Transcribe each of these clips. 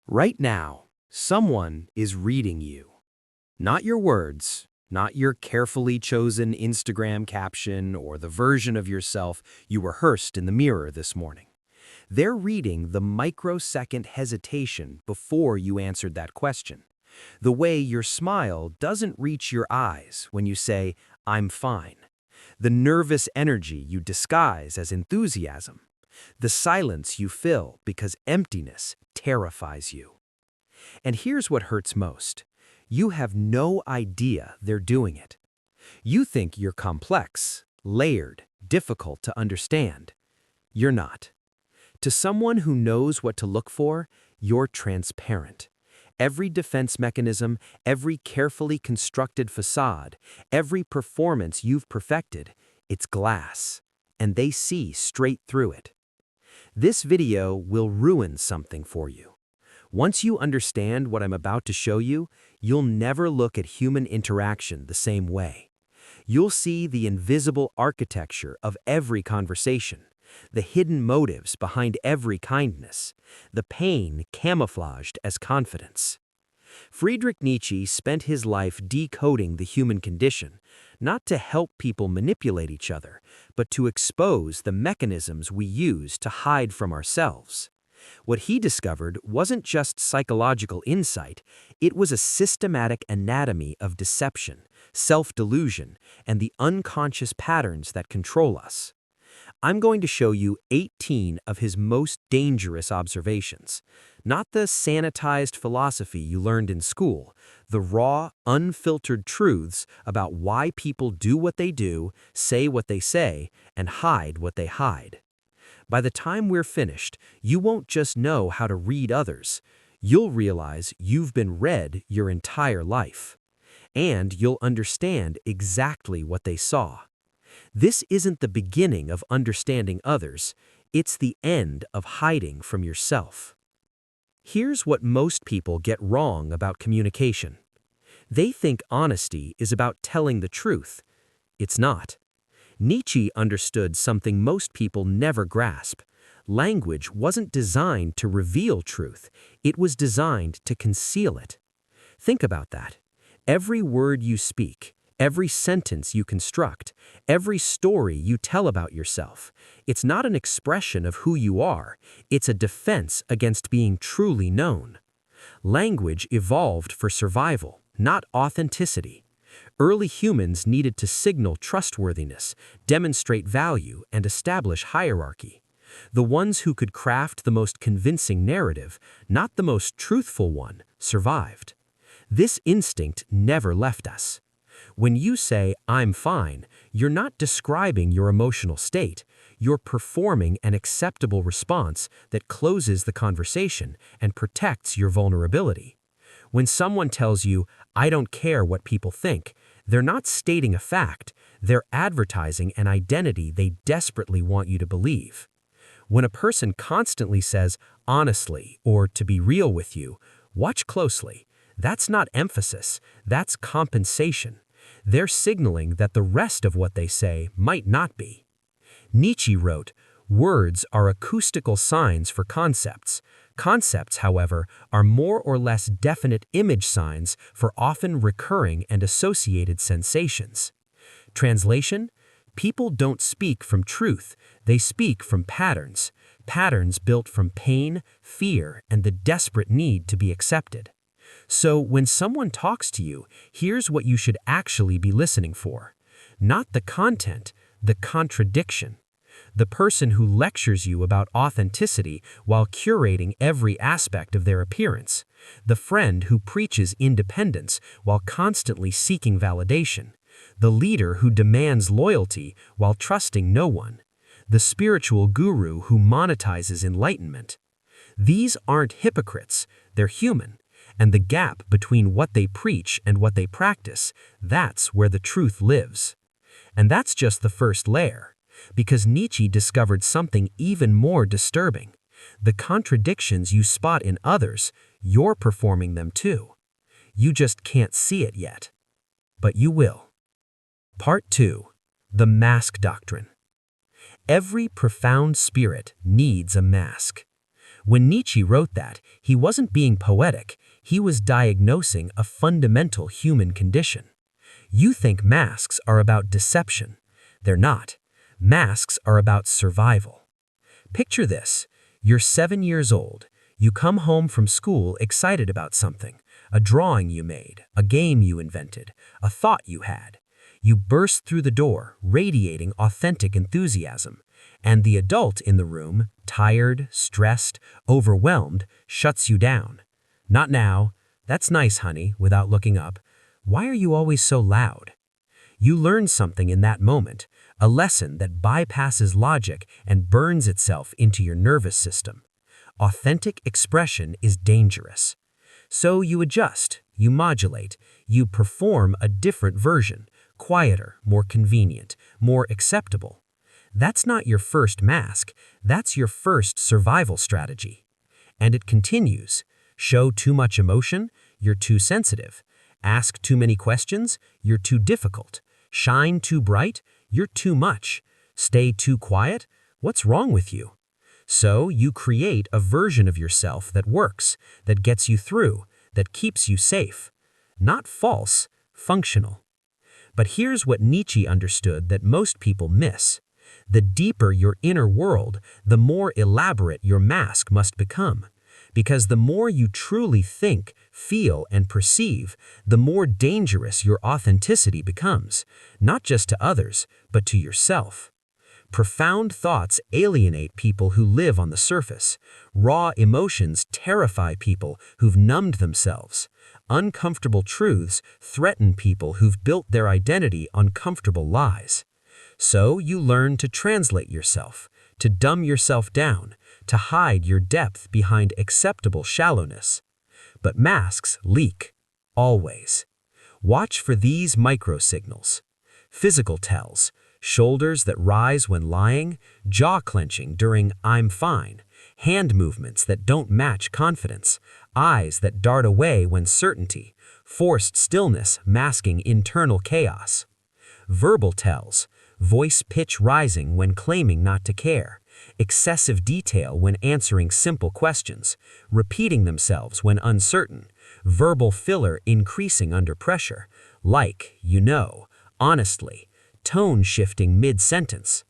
Right now, someone is reading you. Not your words, not your carefully chosen Instagram caption or the version of yourself you rehearsed in the mirror this morning. They're reading the microsecond hesitation before you answered that question. The way your smile doesn't reach your eyes when you say, "I'm fine." The nervous energy you disguise as enthusiasm. The silence you fill because emptiness terrifies you. And here's what hurts most. You have no idea they're doing it. You think you're complex, layered, difficult to understand. You're not. To someone who knows what to look for, you're transparent. Every defense mechanism, every carefully constructed facade, every performance you've perfected, it's glass, and they see straight through it. This video will ruin something for you. Once you understand what I'm about to show you, you'll never look at human interaction the same way. You'll see the invisible architecture of every conversation, the hidden motives behind every kindness, the pain camouflaged as confidence. Friedrich Nietzsche spent his life decoding the human condition, not to help people manipulate each other, but to expose the mechanisms we use to hide from ourselves. What he discovered wasn't just psychological insight, it was a systematic anatomy of deception, self-delusion, and the unconscious patterns that control us. I'm going to show you 18 of his most dangerous observations. Not the sanitized philosophy you learned in school, the raw, unfiltered truths about why people do what they do, say what they say, and hide what they hide. By the time we're finished, you won't just know how to read others. You'll realize you've been read your entire life. And you'll understand exactly what they saw. This isn't the beginning of understanding others, it's the end of hiding from yourself. Here's what most people get wrong about communication. They think honesty is about telling the truth. It's not. Nietzsche understood something most people never grasp. Language wasn't designed to reveal truth, it was designed to conceal it. Think about that. Every word you speak, every sentence you construct, every story you tell about yourself, it's not an expression of who you are, it's a defense against being truly known. Language evolved for survival, not authenticity. Early humans needed to signal trustworthiness, demonstrate value, and establish hierarchy. The ones who could craft the most convincing narrative, not the most truthful one, survived. This instinct never left us. When you say, "I'm fine," you're not describing your emotional state, you're performing an acceptable response that closes the conversation and protects your vulnerability. When someone tells you, "I don't care what people think," they're not stating a fact, they're advertising an identity they desperately want you to believe. When a person constantly says, "honestly," or "to be real with you," watch closely. That's not emphasis, that's compensation. They're signaling that the rest of what they say might not be. Nietzsche wrote, "Words are acoustical signs for concepts. Concepts, however, are more or less definite image signs for often recurring and associated sensations." Translation: people don't speak from truth, they speak from patterns. Patterns built from pain, fear, and the desperate need to be accepted. So when someone talks to you, here's what you should actually be listening for. Not the content, the contradiction. The person who lectures you about authenticity while curating every aspect of their appearance. The friend who preaches independence while constantly seeking validation. The leader who demands loyalty while trusting no one. The spiritual guru who monetizes enlightenment. These aren't hypocrites, they're human. And the gap between what they preach and what they practice, that's where the truth lives. And that's just the first layer. Because Nietzsche discovered something even more disturbing. The contradictions you spot in others, you're performing them too. You just can't see it yet. But you will. Part 2. The Mask Doctrine. Every profound spirit needs a mask. When Nietzsche wrote that, he wasn't being poetic, he was diagnosing a fundamental human condition. You think masks are about deception. They're not. Masks are about survival. Picture this. You're 7 years old. You come home from school excited about something, a drawing you made, a game you invented, a thought you had. You burst through the door, radiating authentic enthusiasm, and the adult in the room, tired, stressed, overwhelmed, shuts you down. Not now. That's nice, honey, without looking up. Why are you always so loud? You learn something in that moment, a lesson that bypasses logic and burns itself into your nervous system. Authentic expression is dangerous. So you adjust, you modulate, you perform a different version, quieter, more convenient, more acceptable. That's not your first mask, that's your first survival strategy. And it continues. Show too much emotion, you're too sensitive. Ask too many questions, you're too difficult. Shine too bright, you're too much. Stay too quiet, what's wrong with you? So you create a version of yourself that works, that gets you through, that keeps you safe. Not false, functional. But here's what Nietzsche understood that most people miss. The deeper your inner world, the more elaborate your mask must become. Because the more you truly think, feel, and perceive, the more dangerous your authenticity becomes, not just to others, but to yourself. Profound thoughts alienate people who live on the surface. Raw emotions terrify people who've numbed themselves. Uncomfortable truths threaten people who've built their identity on comfortable lies. So you learn to translate yourself, to dumb yourself down, to hide your depth behind acceptable shallowness. But masks leak, always. Watch for these microsignals. Physical tells, shoulders that rise when lying, jaw clenching during "I'm fine," hand movements that don't match confidence, eyes that dart away when certainty, forced stillness masking internal chaos. Verbal tells, voice pitch rising when claiming not to care, excessive detail when answering simple questions, repeating themselves when uncertain, verbal filler increasing under pressure, like, you know, honestly, tone shifting mid-sentence.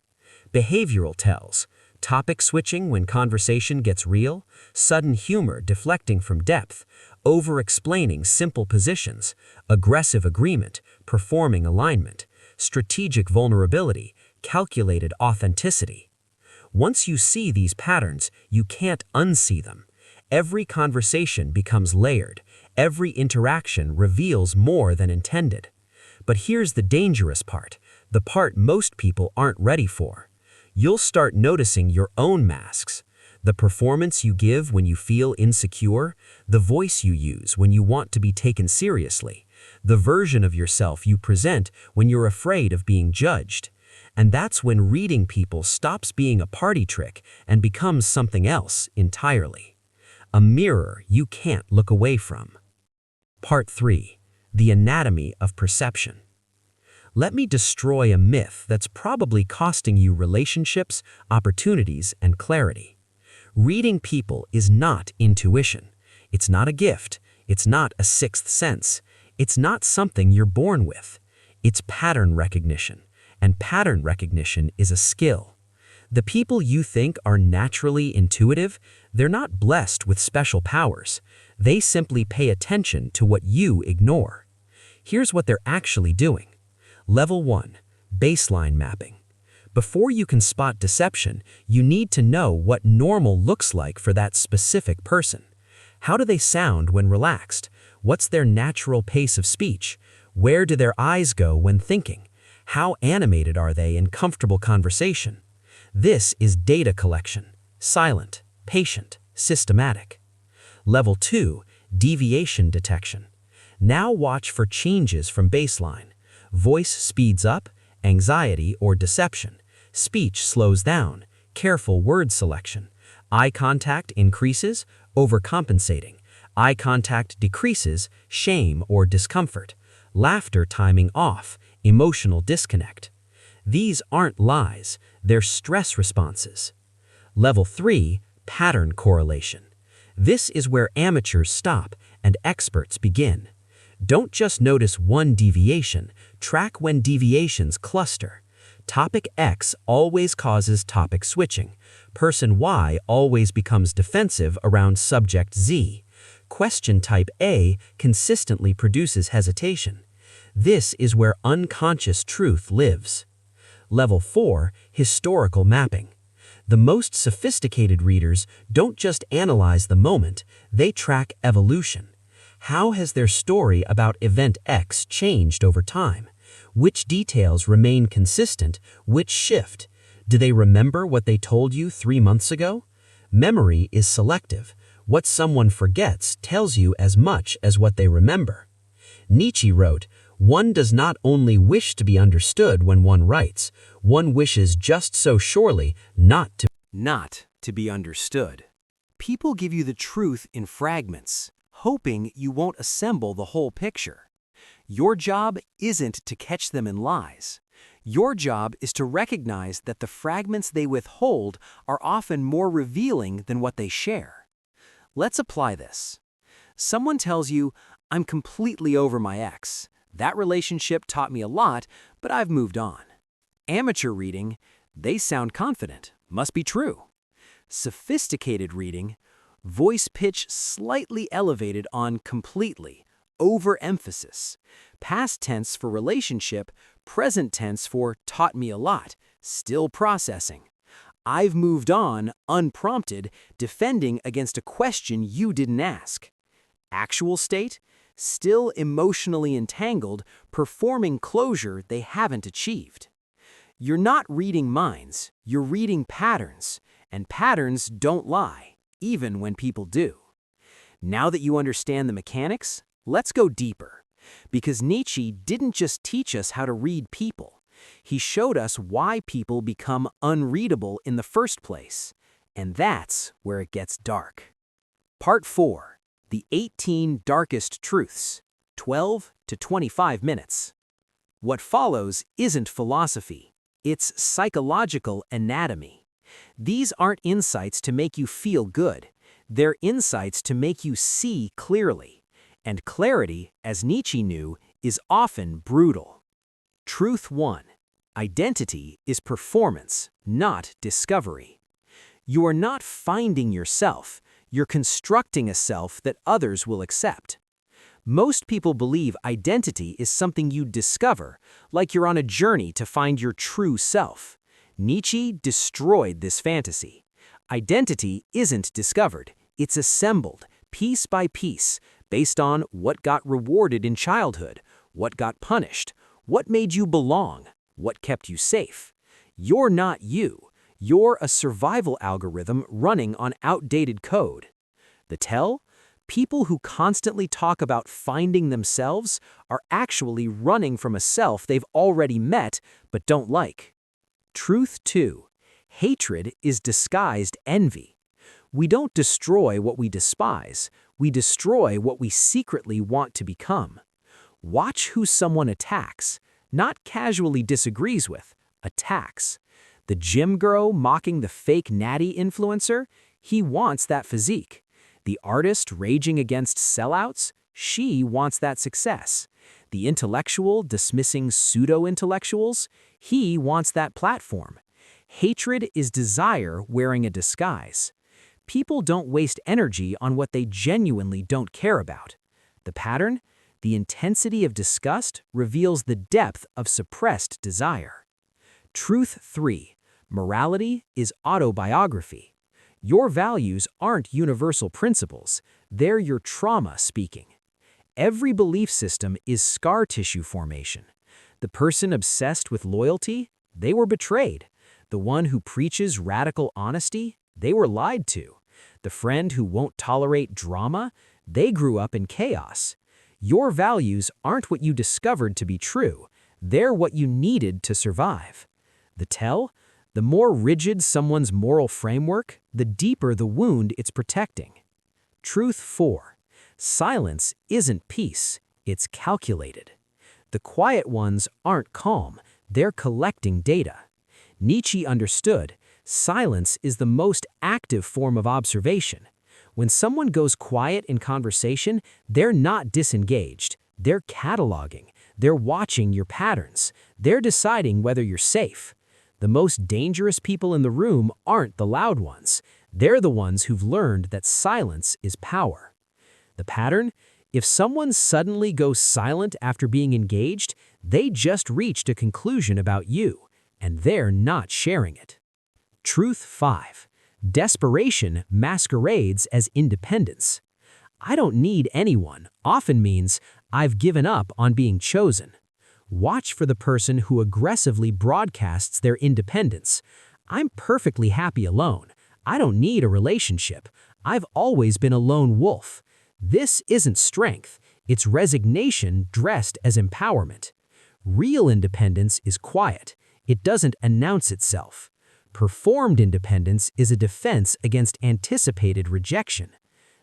Behavioral tells, topic switching when conversation gets real, sudden humor deflecting from depth, over-explaining simple positions, aggressive agreement, performing alignment, strategic vulnerability, calculated authenticity. Once you see these patterns, you can't unsee them. Every conversation becomes layered. Every interaction reveals more than intended. But here's the dangerous part, the part most people aren't ready for. You'll start noticing your own masks. The performance you give when you feel insecure, the voice you use when you want to be taken seriously, the version of yourself you present when you're afraid of being judged. And that's when reading people stops being a party trick and becomes something else entirely. A mirror you can't look away from. Part 3. The anatomy of perception. Let me destroy a myth that's probably costing you relationships, opportunities, and clarity. Reading people is not intuition. It's not a gift. It's not a sixth sense. It's not something you're born with. It's pattern recognition. And pattern recognition is a skill. The people you think are naturally intuitive, they're not blessed with special powers. They simply pay attention to what you ignore. Here's what they're actually doing. Level 1. Baseline mapping. Before you can spot deception, you need to know what normal looks like for that specific person. How do they sound when relaxed? What's their natural pace of speech? Where do their eyes go when thinking? How animated are they in comfortable conversation? This is data collection. Silent, patient, systematic. Level 2. Deviation detection. Now watch for changes from baseline. Voice speeds up, anxiety or deception. Speech slows down, careful word selection. Eye contact increases, overcompensating. Eye contact decreases, shame or discomfort. Laughter timing off, emotional disconnect. These aren't lies, they're stress responses. Level 3. Pattern correlation. This is where amateurs stop and experts begin. Don't just notice one deviation, track when deviations cluster. Topic X always causes topic switching. Person Y always becomes defensive around subject Z. Question type A consistently produces hesitation. This is where unconscious truth lives. Level 4, historical mapping. The most sophisticated readers don't just analyze the moment, they track evolution. How has their story about event X changed over time? Which details remain consistent, which shift? Do they remember what they told you 3 months ago? Memory is selective. What someone forgets tells you as much as what they remember. Nietzsche wrote, "One does not only wish to be understood when one writes, one wishes just so surely not to be understood." People give you the truth in fragments, hoping you won't assemble the whole picture. Your job isn't to catch them in lies. Your job is to recognize that the fragments they withhold are often more revealing than what they share. Let's apply this. Someone tells you, "I'm completely over my ex. That relationship taught me a lot, but I've moved on." Amateur reading, they sound confident, must be true. Sophisticated reading, voice pitch slightly elevated on completely, overemphasis. Past tense for relationship, present tense for taught me a lot, still processing. I've moved on, unprompted, defending against a question you didn't ask. Actual state, still emotionally entangled, performing closure they haven't achieved. You're not reading minds, you're reading patterns, and patterns don't lie, even when people do. Now that you understand the mechanics, let's go deeper. Because Nietzsche didn't just teach us how to read people. He showed us why people become unreadable in the first place. And that's where it gets dark. Part 4. The 18 Darkest Truths. 12 to 25 minutes. What follows isn't philosophy. It's psychological anatomy. These aren't insights to make you feel good. They're insights to make you see clearly. And clarity, as Nietzsche knew, is often brutal. Truth 1. Identity is performance, not discovery. You are not finding yourself, you're constructing a self that others will accept. Most people believe identity is something you discover, like you're on a journey to find your true self. Nietzsche destroyed this fantasy. Identity isn't discovered, it's assembled, piece by piece, based on what got rewarded in childhood, what got punished, what made you belong, what kept you safe. You're not you. You're a survival algorithm running on outdated code. The tell? People who constantly talk about finding themselves are actually running from a self they've already met but don't like. Truth 2. Hatred is disguised envy. We don't destroy what we despise. We destroy what we secretly want to become. Watch who someone attacks, not casually disagrees with, attacks. The gym girl mocking the fake natty influencer, he wants that physique. The artist raging against sellouts, she wants that success. The intellectual dismissing pseudo-intellectuals, he wants that platform. Hatred is desire wearing a disguise. People don't waste energy on what they genuinely don't care about. The pattern? The intensity of disgust reveals the depth of suppressed desire. Truth 3. Morality is autobiography. Your values aren't universal principles, they're your trauma speaking. Every belief system is scar tissue formation. The person obsessed with loyalty, they were betrayed. The one who preaches radical honesty, they were lied to. The friend who won't tolerate drama, they grew up in chaos. Your values aren't what you discovered to be true, they're what you needed to survive. The tell? The more rigid someone's moral framework, the deeper the wound it's protecting. Truth 4. Silence isn't peace, it's calculated. The quiet ones aren't calm, they're collecting data. Nietzsche understood, Silence is the most active form of observation. When someone goes quiet in conversation, they're not disengaged. They're cataloging. They're watching your patterns. They're deciding whether you're safe. The most dangerous people in the room aren't the loud ones. They're the ones who've learned that silence is power. The pattern? If someone suddenly goes silent after being engaged, they just reached a conclusion about you, and they're not sharing it. Truth 5. Desperation masquerades as independence. I don't need anyone often means I've given up on being chosen. Watch for the person who aggressively broadcasts their independence. I'm perfectly happy alone. I don't need a relationship. I've always been a lone wolf. This isn't strength. It's resignation dressed as empowerment. Real independence is quiet. It doesn't announce itself. Performed independence is a defense against anticipated rejection.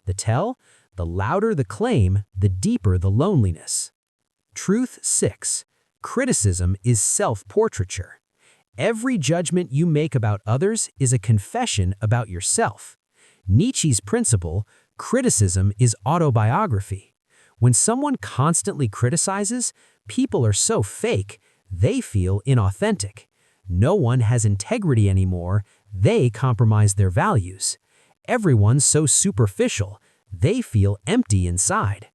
The tell? The louder the claim, the deeper the loneliness. Truth 6. Criticism is self-portraiture. Every judgment you make about others is a confession about yourself. Nietzsche's principle, criticism is autobiography. When someone constantly criticizes, people are so fake, they feel inauthentic. No one has integrity anymore, they compromise their values. Everyone's so superficial, they feel empty inside.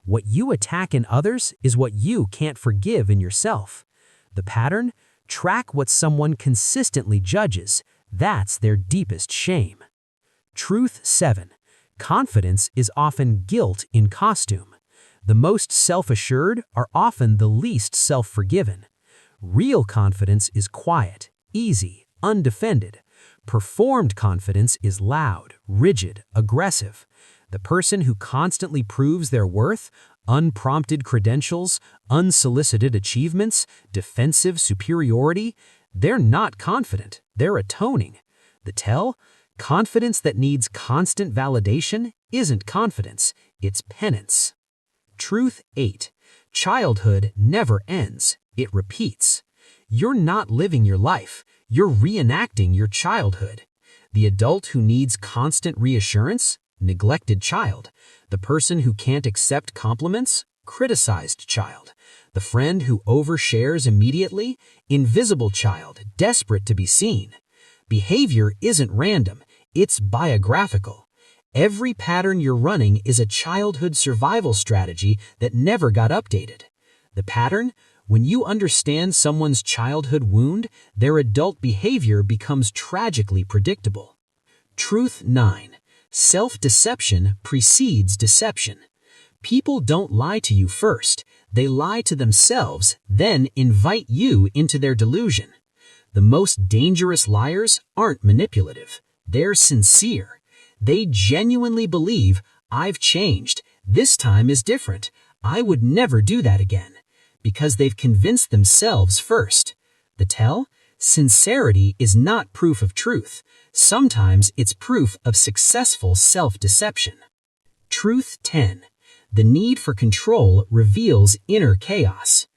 What you attack in others is what you can't forgive in yourself. The pattern? Track what someone consistently judges. That's their deepest shame. Truth 7. Confidence is often guilt in costume. The most self-assured are often the least self-forgiven. Real confidence is quiet, easy, undefended. Performed confidence is loud, rigid, aggressive. The person who constantly proves their worth, unprompted credentials, unsolicited achievements, defensive superiority, they're not confident, they're atoning. The tell? Confidence that needs constant validation isn't confidence, it's penance. Truth 8. Childhood never ends, it repeats. You're not living your life, you're reenacting your childhood. The adult who needs constant reassurance? Neglected child. The person who can't accept compliments? Criticized child. The friend who overshares immediately? Invisible child, desperate to be seen. Behavior isn't random, it's biographical. Every pattern you're running is a childhood survival strategy that never got updated. The pattern? When you understand someone's childhood wound, their adult behavior becomes tragically predictable. Truth 9. Self-deception precedes deception. People don't lie to you first. They lie to themselves, then invite you into their delusion. The most dangerous liars aren't manipulative. They're sincere. They genuinely believe, I've changed. This time is different. I would never do that again. Because they've convinced themselves first. The tell? Sincerity is not proof of truth. Sometimes it's proof of successful self-deception. Truth 10. The need for control reveals inner chaos.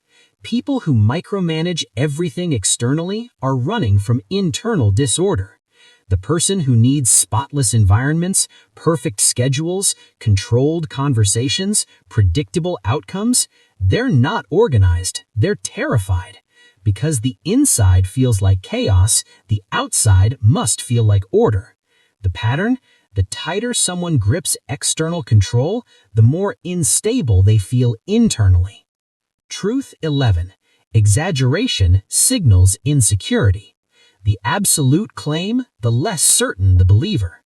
People who micromanage everything externally are running from internal disorder. The person who needs spotless environments, perfect schedules, controlled conversations, predictable outcomes, they're not organized, they're terrified. Because the inside feels like chaos, the outside must feel like order. The pattern? The tighter someone grips external control, the more unstable they feel internally. Truth 11. Exaggeration signals insecurity. The absolute claim, the less certain the believer.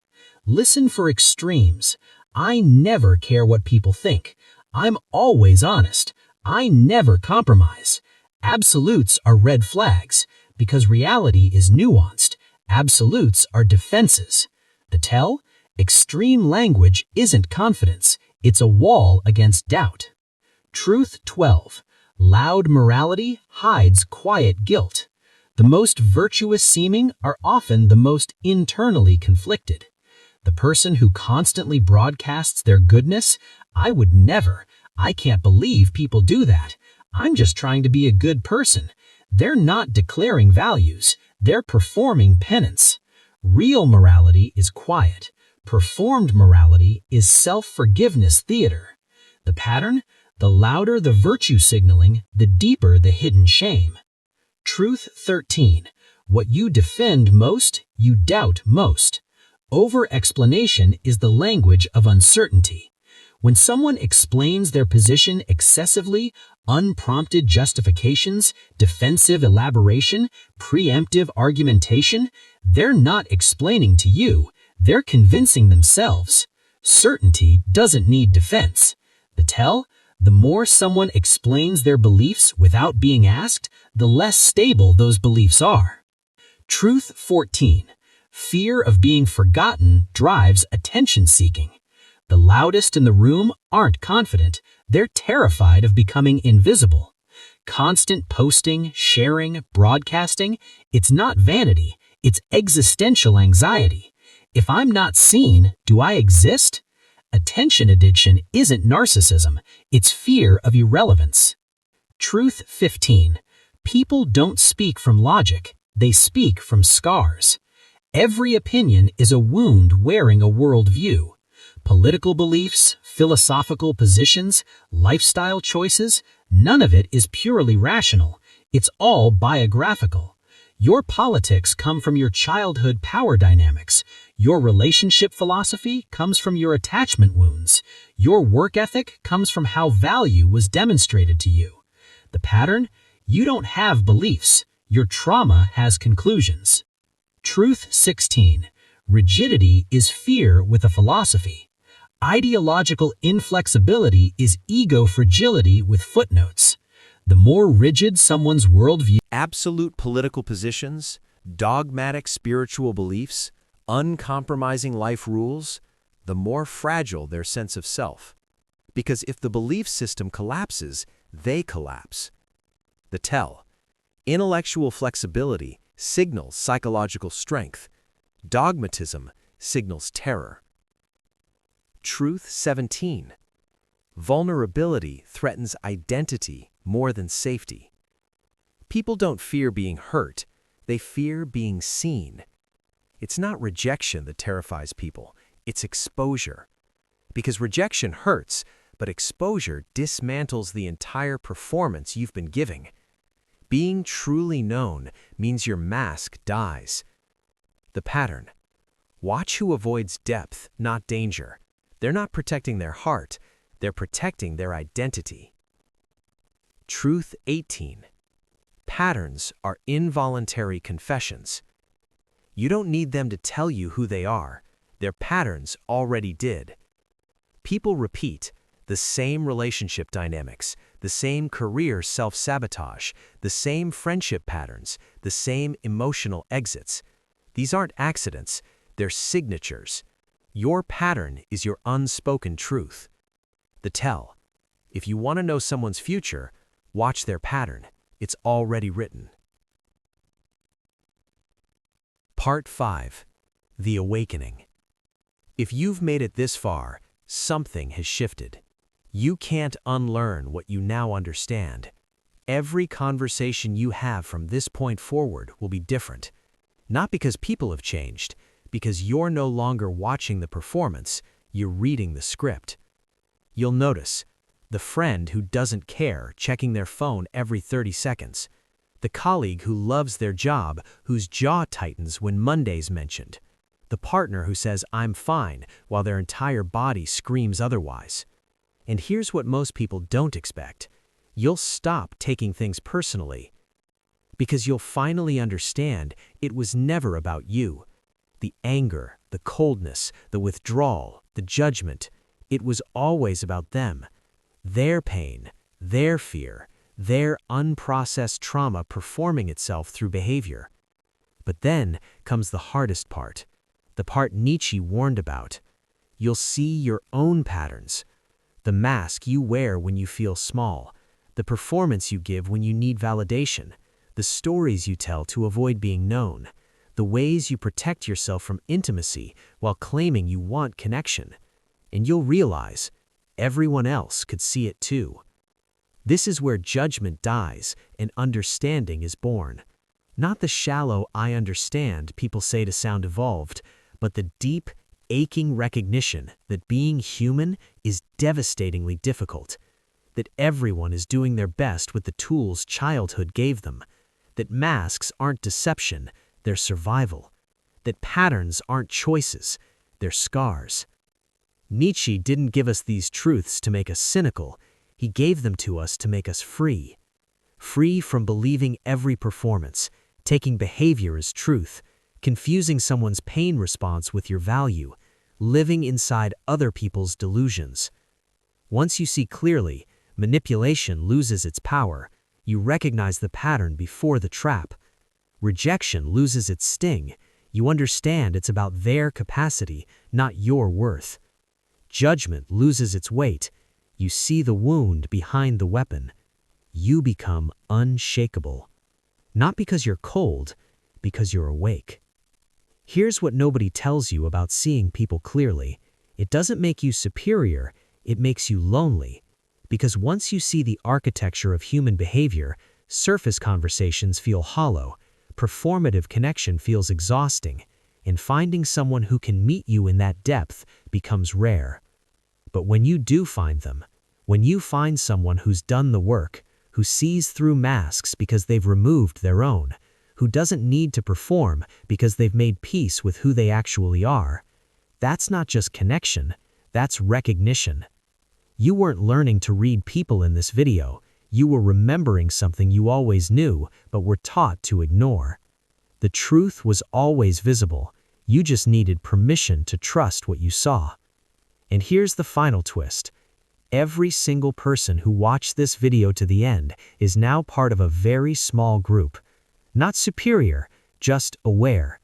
Listen for extremes. I never care what people think. I'm always honest. I never compromise. Absolutes are red flags, because reality is nuanced. Absolutes are defenses. The tell? Extreme language isn't confidence. It's a wall against doubt. Truth 12. Loud morality hides quiet guilt. The most virtuous seeming are often the most internally conflicted. The person who constantly broadcasts their goodness, I would never. I can't believe people do that. I'm just trying to be a good person. They're not declaring values. They're performing penance. Real morality is quiet. Performed morality is self-forgiveness theater. The pattern? The louder the virtue signaling, the deeper the hidden shame. Truth 13. What you defend most, you doubt most. Over-explanation is the language of uncertainty. When someone explains their position excessively, unprompted justifications, defensive elaboration, preemptive argumentation, they're not explaining to you, they're convincing themselves. Certainty doesn't need defense. The tell? The more someone explains their beliefs without being asked, the less stable those beliefs are. Truth 14. Fear of being forgotten drives attention-seeking. The loudest in the room aren't confident, they're terrified of becoming invisible. Constant posting, sharing, broadcasting, it's not vanity, it's existential anxiety. If I'm not seen, do I exist? Attention addiction isn't narcissism, it's fear of irrelevance. Truth 15. People don't speak from logic, they speak from scars. Every opinion is a wound wearing a worldview. Political beliefs, philosophical positions, lifestyle choices, none of it is purely rational. It's all biographical. Your politics come from your childhood power dynamics. Your relationship philosophy comes from your attachment wounds. Your work ethic comes from how value was demonstrated to you. The pattern? You don't have beliefs. Your trauma has conclusions. Truth 16. Rigidity is fear with a philosophy. Ideological inflexibility is ego fragility with footnotes. The more rigid someone's worldview, Absolute political positions, dogmatic spiritual beliefs, uncompromising life rules, the more fragile their sense of self. Because if the belief system collapses, they collapse. The tell. Intellectual flexibility signals psychological strength. Dogmatism signals terror. Truth 17. Vulnerability threatens identity more than safety. People don't fear being hurt, they fear being seen. It's not rejection that terrifies people, it's exposure. Because rejection hurts, but exposure dismantles the entire performance you've been giving. Being truly known means your mask dies. The pattern. Watch who avoids depth, not danger. They're not protecting their heart, they're protecting their identity. Truth 18. Patterns are involuntary confessions. You don't need them to tell you who they are. Their patterns already did. People repeat the same relationship dynamics, the same career self-sabotage, the same friendship patterns, the same emotional exits. These aren't accidents, they're signatures. Your pattern is your unspoken truth. The tell. If you want to know someone's future, watch their pattern. It's already written. Part 5. The Awakening. If you've made it this far, something has shifted. You can't unlearn what you now understand. Every conversation you have from this point forward will be different. Not because people have changed, because you're no longer watching the performance, you're reading the script. You'll notice the friend who doesn't care checking their phone every 30 seconds, the colleague who loves their job whose jaw tightens when Monday's mentioned, the partner who says I'm fine while their entire body screams otherwise. And here's what most people don't expect. You'll stop taking things personally. Because you'll finally understand it was never about you. The anger, the coldness, the withdrawal, the judgment, it was always about them. Their pain, their fear, their unprocessed trauma performing itself through behavior. But then comes the hardest part, the part Nietzsche warned about. You'll see your own patterns, the mask you wear when you feel small, the performance you give when you need validation, the stories you tell to avoid being known, the ways you protect yourself from intimacy while claiming you want connection. And you'll realize everyone else could see it too. This is where judgment dies and understanding is born. Not the shallow "I understand" people say to sound evolved, but the deep, aching recognition that being human is devastatingly difficult, that everyone is doing their best with the tools childhood gave them, that masks aren't deception, they're survival, that patterns aren't choices, they're scars. Nietzsche didn't give us these truths to make us cynical, he gave them to us to make us free. Free from believing every performance, taking behavior as truth, confusing someone's pain response with your value, living inside other people's delusions. Once you see clearly, manipulation loses its power. You recognize the pattern before the trap. Rejection loses its sting. You understand it's about their capacity, not your worth. Judgment loses its weight. You see the wound behind the weapon. You become unshakable. Not because you're cold, because you're awake. Here's what nobody tells you about seeing people clearly. It doesn't make you superior, it makes you lonely. Because once you see the architecture of human behavior, surface conversations feel hollow, performative connection feels exhausting, and finding someone who can meet you in that depth becomes rare. But when you do find them, when you find someone who's done the work, who sees through masks because they've removed their own, who doesn't need to perform because they've made peace with who they actually are, that's not just connection, that's recognition. You weren't learning to read people in this video, you were remembering something you always knew but were taught to ignore. The truth was always visible, you just needed permission to trust what you saw. And here's the final twist. Every single person who watched this video to the end is now part of a very small group. Not superior, just aware.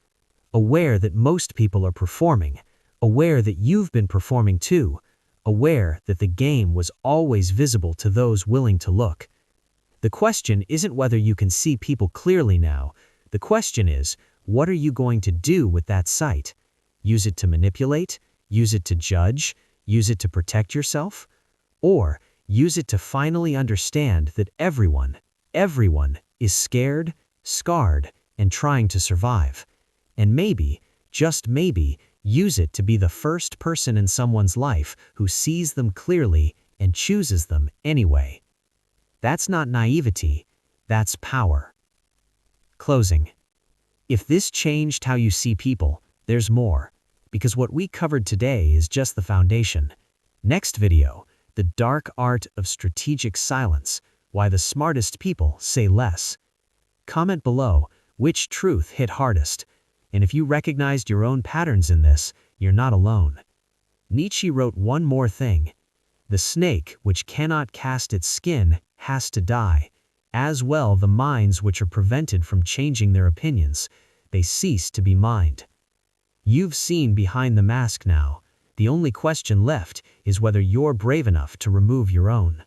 Aware that most people are performing. Aware that you've been performing too. Aware that the game was always visible to those willing to look. The question isn't whether you can see people clearly now. The question is, what are you going to do with that sight? Use it to manipulate? Use it to judge? Use it to protect yourself? Or use it to finally understand that everyone is scared, scarred, and trying to survive. And maybe, just maybe, use it to be the first person in someone's life who sees them clearly and chooses them anyway. That's not naivety, that's power. Closing. If this changed how you see people, there's more, because what we covered today is just the foundation. Next video, the dark art of strategic silence, why the smartest people say less. Comment below which truth hit hardest, and if you recognized your own patterns in this, you're not alone. Nietzsche wrote one more thing. The snake which cannot cast its skin has to die. As well the minds which are prevented from changing their opinions, they cease to be mind. You've seen behind the mask now. The only question left is whether you're brave enough to remove your own.